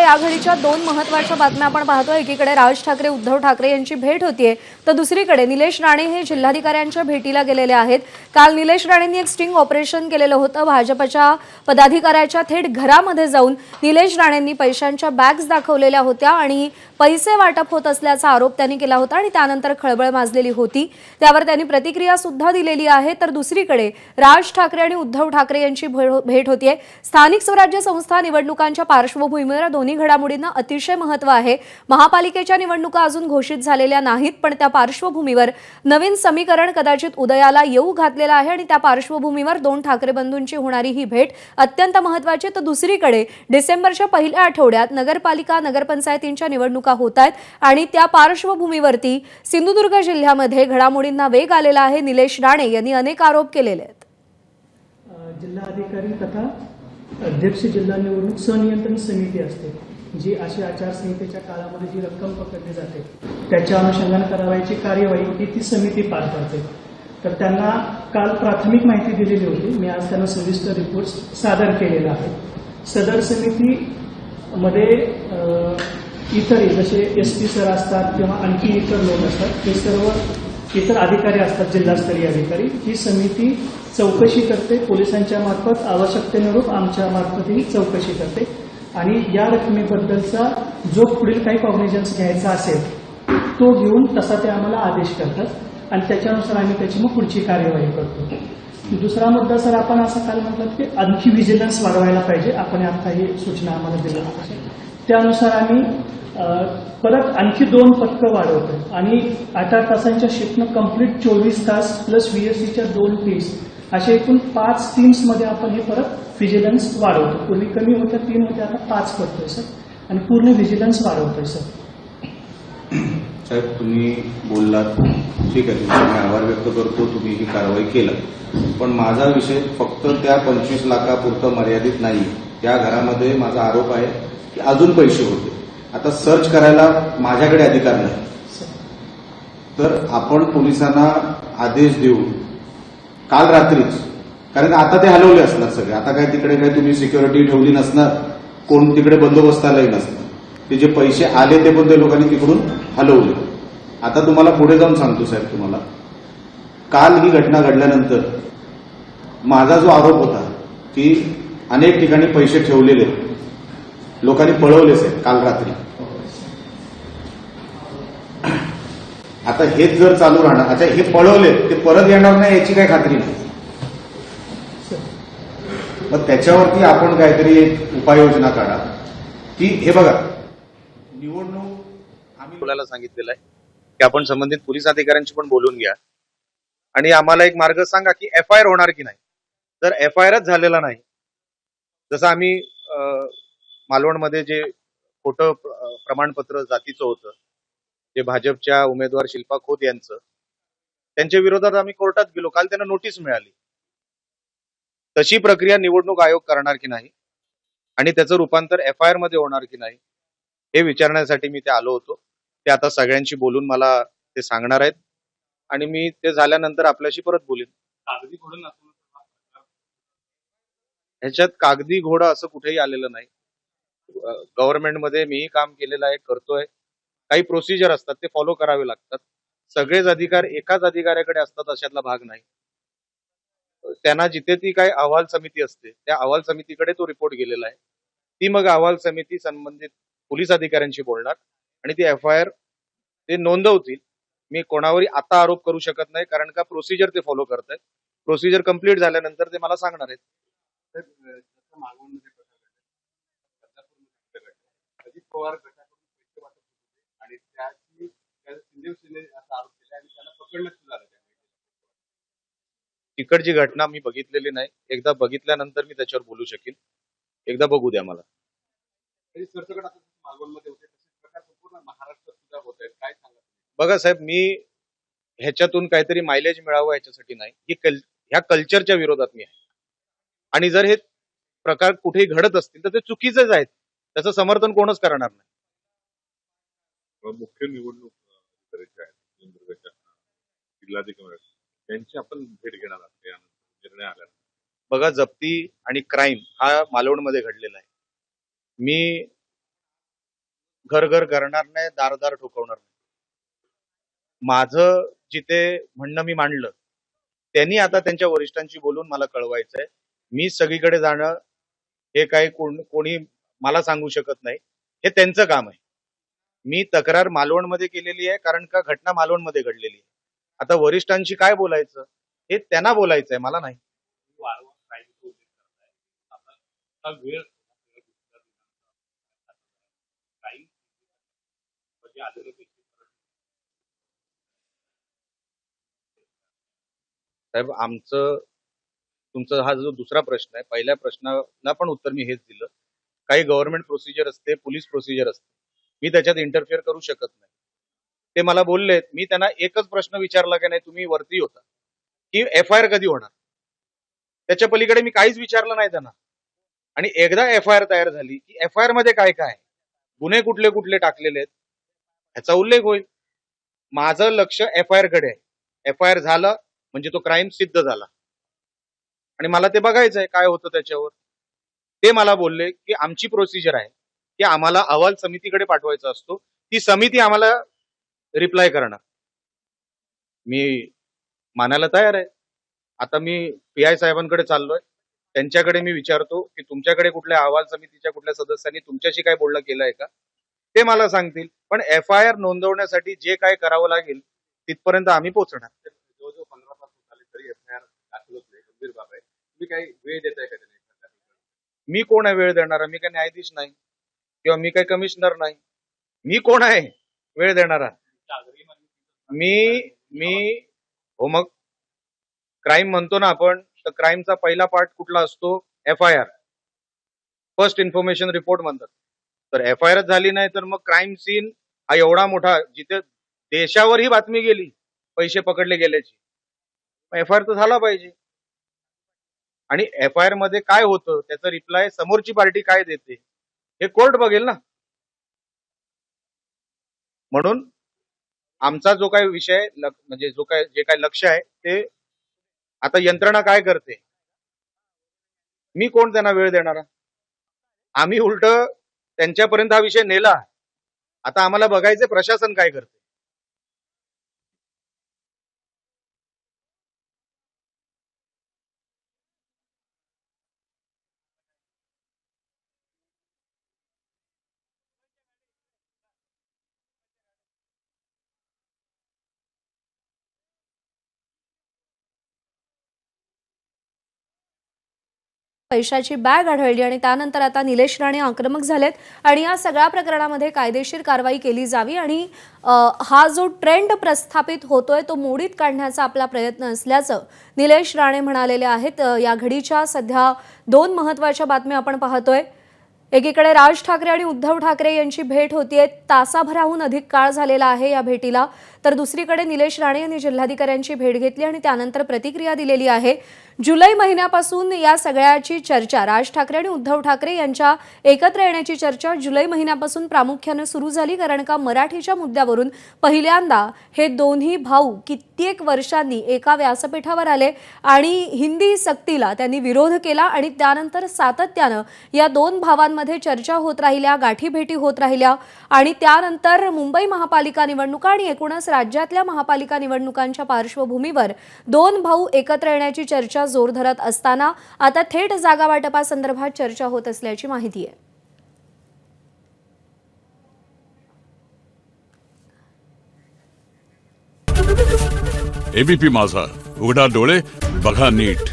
या घडीच्या दोन महत्त्वाच्या बातम्या आपण पाहतोय। एकीकडे राज ठाकरे उद्धव ठाकरे यांची भेट होतीये, तर दुसरीकडे निलेश राणे हे जिल्हाधिकाऱ्यांच्या भेटीला गेलेले आहेत। काल निलेश राणेंनी एक स्टिंग ऑपरेशन केलेलं होतं। भाजपच्या पदाधिकाऱ्याच्या थेट घरामध्ये जाऊन निलेश राणेंनी पैशांच्या बॅग्स दाखवलेल्या होत्या आणि पैसे वाटप होत असल्याचा आरोप त्यांनी केला होता आणि त्यानंतर खळबळ माजलेली होती। त्यावर त्यांनी प्रतिक्रिया सुद्धा दिलेली आहे। तर दुसरीकडे राज ठाकरे आणि उद्धव ठाकरे यांची भेट होतीये। स्थानिक स्वराज्य संस्था निवडणुकांच्या पार्श्वभूमीवर दोन्ही घडामोडींना अतिशय महत्त्व आहे। महापालिकेच्या निवडणुका अजून घोषित झालेल्या नाहीत, पण त्या पार्श्वभूमीवर नवीन समीकरण कदाचित उदयाला येऊ घातलेलं आहे आणि त्या पार्श्वभूमीवर दोन ठाकरे बंधूंची होणारी ही भेट अत्यंत महत्त्वाची। तर दुसरीकडे डिसेंबरच्या पहिल्या आठवड्यात नगरपालिका नगरपंचायतींच्या निवडणुका होत आहेत आणि त्या पार्श्वभूमीवरती सिंधुदुर्ग जिल्ह्यामध्ये घडामोडींना वेग आलेला आहे। निलेश राणे यांनी अनेक आरोप केलेले आहेत। जिल्हाधिकारी तथा अध्यक्ष जिल्हा निवडणूक संनियंत्रण समिती असते, जी अशी आचारसंहितेच्या काळामध्ये जी रक्कम पकडली जाते त्याच्या अनुषंगाने कारवाईची कार्यवाही ही ती समिती पार पाडते। तर त्यांना काल प्राथमिक माहिती दिलेली होती। मी आज त्यांना सविस्तर रिपोर्ट सादर केलेला आहे। सदर समितीमध्ये इतर जसे SP सर असतात किंवा आणखी इतर लोक असतात, हे सर्व इतर अधिकारी असतात, जिल्हास्तरीय अधिकारी। ही समिती चौकशी करते, पोलिसांच्या मार्फत आवश्यकतेनुरूप आमच्या मार्फत ही चौकशी करते आणि या रकमेबद्दलचा जो पुढील काही कॉग्निझन्स घ्यायचा असेल तो घेऊन तसा ते आम्हाला आदेश करतात आणि त्याच्यानुसार आम्ही त्याची मग पुढची कार्यवाही करतो। दुसरा मुद्दा सर, आपण असं काल म्हटलं की आणखी व्हिजिलन्स वाढवायला पाहिजे। आपण आता ही सूचना आम्हाला दिल्या त्यानुसार आम्ही परत आणखी 2 पथकं वाढवतो आणि 18 तासांच्या शिफ्टनं कंप्लीट 24 तास प्लस VSCच्या 2 टीम्स असे एकूण 5 टीम्समध्ये आपण हे परत व्हिजिलन्स वाढवतो। पूर्वी कमी होत्या 3 होत्या, आता 5 करतोय सर आणि पूर्ण व्हिजिलन्स वाढवतोय सर। साहेब, तुम्ही बोललात, ठीक आहे, तुमचा मी आभार व्यक्त करतो, तुम्ही ही कारवाई केलं, पण माझा विषय फक्त त्या 25 लाखापुरतं मर्यादित नाही। त्या घरामध्ये माझा आरोप आहे की अजून पैसे होते। आता सर्च करायला माझ्याकडे अधिकार नाही, तर आपण पोलिसांना आदेश देऊ काल रात्रीच, कारण आता ते हलवले असणार सगळे। आता काय तिकडे काय तुम्ही सिक्युरिटी ठेवली नसणार, कोण तिकडे बंदोबस्तालाही नसणार, ते जे पैसे आले ते पण त्या लोकांनी तिकडून हलवले। आता तुम्हाला पुढे जाऊन सांगतो साहेब, तुम्हाला काल ही घटना घडल्यानंतर माझा जो आरोप होता की अनेक ठिकाणी पैसे ठेवलेले लोकांनी पळवलेच आहेत काल रात्री, आता हेच जर चालू राहणार, अच्छा हे पळवले ते परत येणार नाही याची काही खात्री नाही, मग त्याच्यावरती आपण काहीतरी एक उपाययोजना काढा की हे बघा निवडणूक आम्ही बोलायला सांगितलेलं आहे की आपण संबंधित पोलीस अधिकाऱ्यांशी पण बोलून घ्या आणि आम्हाला एक मार्ग सांगा की FIR होणार की नाही। जर FIRच झालेला नाही, जसं आम्ही मालवणमध्ये जे खोटं प्रमाणपत्र जातीचं होतं, जे भाजपच्या उमेदवार शिल्पा खोत यांचं, त्यांच्या विरोधात आम्ही कोर्टात गेलो, काल त्यांना नोटीस मिळाली। तशी प्रक्रिया निवडणूक आयोग करणार की नाही आणि त्याचं रूपांतर FIR मध्ये होणार की नाही हे विचारण्यासाठी मी ते आलो होतो। ते आता सगळ्यांशी बोलून मला ते सांगणार आहेत आणि मी ते झाल्यानंतर आपल्याशी परत बोलेन। कागदी घोडा ह्याच्यात कागदी घोडा असं कुठेही आलेलं नाही। गव्हर्नमेंटमध्ये मीही काम केलेलं आहे, करतोय। काही प्रोसिजर असतात ते फॉलो करावे लागतात। सगळेच अधिकार एकाच अधिकाऱ्याकडे असतात अशातला भाग नाही। त्यांना जिथे ती काय अहवाल समिती असते त्या अहवाल समितीकडे तो रिपोर्ट गेलेला आहे। ती मग अहवाल समिती संबंधित पोलीस अधिकाऱ्यांशी बोलणार आणि ती FIR ते नोंदवतील। मी कोणावरही आता आरोप करू शकत नाही, कारण का प्रोसिजर ते फॉलो करतायत। प्रोसिजर कंप्लीट झाल्यानंतर ते मला सांगणार आहेत। अजित पवार गटाकडून पैसे वाटप होते आणि त्याची संजीव शिंदे असा आरोप केला आणि त्याला पकडण्यात झालं। तिकडची घटना मी बघितलेली नाही, एकदा बघितल्यानंतर मी त्याच्यावर बोलू शकेन। एकदा बघू द्या मला। सरसकट आता मालवणमध्ये होते तसेच प्रकार संपूर्ण महाराष्ट्रात सुद्धा होत आहेत, काय सांगा? बघा साहेब, मी ह्याच्यातून काहीतरी मायलेज मिळावं याच्यासाठी नाही, ह्या कल्चरच्या विरोधात मी आहे आणि जर हे प्रकार कुठेही घडत असतील तर ते चुकीचेच आहेत, त्याचं समर्थन कोणच करणार नाही। मुख्य निवडणूक अधिकारी आहेत जिल्हाधिकारी, त्यांची आपण भेट घेणार आहोत यानंतर निर्णय आल्यानंतर। बघा, जप्ती आणि क्राईम हा मालवणमध्ये घडलेला आहे। मी घर घर करणार नाही, दार दार ठोकवणार नाही. माझं जिथे म्हणणं मी मांडलं त्यांनी आता त्यांच्या वरिष्ठांशी बोलून मला कळवायचंय. मी सगळीकडे जाणं हे काही कोणी मला सांगू शकत नाही. हे त्यांचं काम आहे. मी तक्रार मालवणमध्ये केलेली आहे कारण का घटना मालवणमध्ये घडलेली आहे. आता वरिष्ठांशी काय बोलायचं हे त्यांना बोलायचंय, मला नाही. वारंवार कायद्याचा उल्लेख करताय. आपण हा वेळ काही म्हणजे आलेले व्यक्ती साहेब, तुमचा हा जो दुसरा प्रश्न आहे, पहिल्या प्रश्नाला पण उत्तर मी हेच दिलं. काही गव्हर्नमेंट प्रोसिजर असते, पोलीस प्रोसिजर असते, मी त्याच्यात इंटरफिअर करू शकत नाही. ते मला बोललेत. मी त्यांना एकच प्रश्न विचारला की नाही, तुम्ही वरती होता की FIR कधी होणार, त्याच्या पलीकडे मी काहीच विचारलं नाही त्यांना. आणि एकदा FIR तयार झाली की FIR मध्ये काय काय गुन्हे कुठले कुठले टाकलेले आहेत ह्याचा उल्लेख होईल. माझं लक्ष FIR कडे आहे. FIR झालं म्हणजे तो क्राईम सिद्ध झाला आणि मला ते बघायचंय काय होतं त्याच्यावर. ते मला बोलले की आमची प्रोसिजर आहे की आम्हाला अहवाल समितीकडे पाठवायचा असतो, ती समिती आम्हाला रिप्लाय करणार. मी मानायला तयार आहे. आता मी PI साहेबांकडे चाललोय, त्यांच्याकडे मी विचारतो की तुमच्याकडे कुठल्या अहवाल समितीच्या कुठल्या सदस्यांनी तुमच्याशी काय बोलणं केलंय का, ते मला सांगतील. पण FIR नोंदवण्यासाठी जे काय करावं लागेल तिथपर्यंत आम्ही पोहोचणार. जवळजवळ 15 तास होत आले तरी FIR दाखल होत नाही. गंभीर बाब आहे. तुम्ही काही वेळ देताय का त्याने? मी कोण आहे वेळ देणारा? मी काय न्यायाधीश नाही किंवा मी काय कमिशनर नाही. मी कोण आहे वेळ देणारा? मी हो, मग क्राईम म्हणतो ना आपण, तर क्राईमचा पहिला पार्ट कुठला असतो? FIR, फर्स्ट इन्फॉर्मेशन रिपोर्ट म्हणतात. तर FIR झाली नाही तर मग क्राईम सीन हा एवढा मोठा, जिथे देशावर ही बातमी गेली पैसे पकडले गेल्याची, FIR तर झाला पाहिजे. आणि FIR मध्ये काय होतं त्याचा रिप्लाय समोरची पार्टी काय देते हे कोर्ट बघेल ना. म्हणून आमचा जो काही विषय म्हणजे जे काय लक्ष आहे ते आता यंत्रणा काय करते, मी कोण त्यांना वेळ देणारा? आम्ही उलट त्यांच्यापर्यंत हा विषय नेला. आता आम्हाला बघायचं प्रशासन काय करते. पैशाची बॅग आढळली आणि त्यानंतर आता निलेश राणे आक्रमक झालेत आणि या सगळ्या प्रकरणामध्ये कायदेशीर कारवाई केली जावी आणि हा जो ट्रेंड प्रस्थापित होतोय तो मोडीत काढण्याचा आपला प्रयत्न असल्याचं निलेश राणे म्हणालेले आहेत. या घडीच्या सध्या 2 महत्त्वाच्या बातम्या आपण पाहतोय. एकीकडे राज ठाकरे आणि उद्धव ठाकरे यांची भेट होतीये. तासाभराहून अधिक काळ झालेला आहे या भेटीला. तर दुसरीकडे निलेश राणे यांनी जिल्हाधिकाऱ्यांची भेट घेतली आणि त्यानंतर प्रतिक्रिया दिलेली आहे. जुलै महिन्यापासून या सगळ्याची चर्चा, राज ठाकरे आणि उद्धव ठाकरे यांच्या एकत्र येण्याची चर्चा जुलै महिन्यापासून प्रामुख्याने सुरू झाली. कारण का मराठीच्या मुद्द्यावरून पहिल्यांदा हे दोन्ही भाऊ कित्येक वर्षांनी एका व्यासपीठावर आले आणि हिंदी सक्तीला त्यांनी विरोध केला आणि त्यानंतर सातत्यानं या 2 भावांमध्ये चर्चा होत राहिल्या, गाठीभेटी होत राहिल्या आणि त्यानंतर मुंबई महापालिका निवडणुका आणि एकूणच राज्यातल्या महापालिका निवडणुकांच्या पार्श्वभूमीवर 2 भाऊ एकत्र येण्याची चर्चा जोर धरत असताना आता थेट जागा वाटपासंदर्भात चर्चा होत असल्याची माहिती आहे. ABP माझा, उघडा डोळे बघा नीट.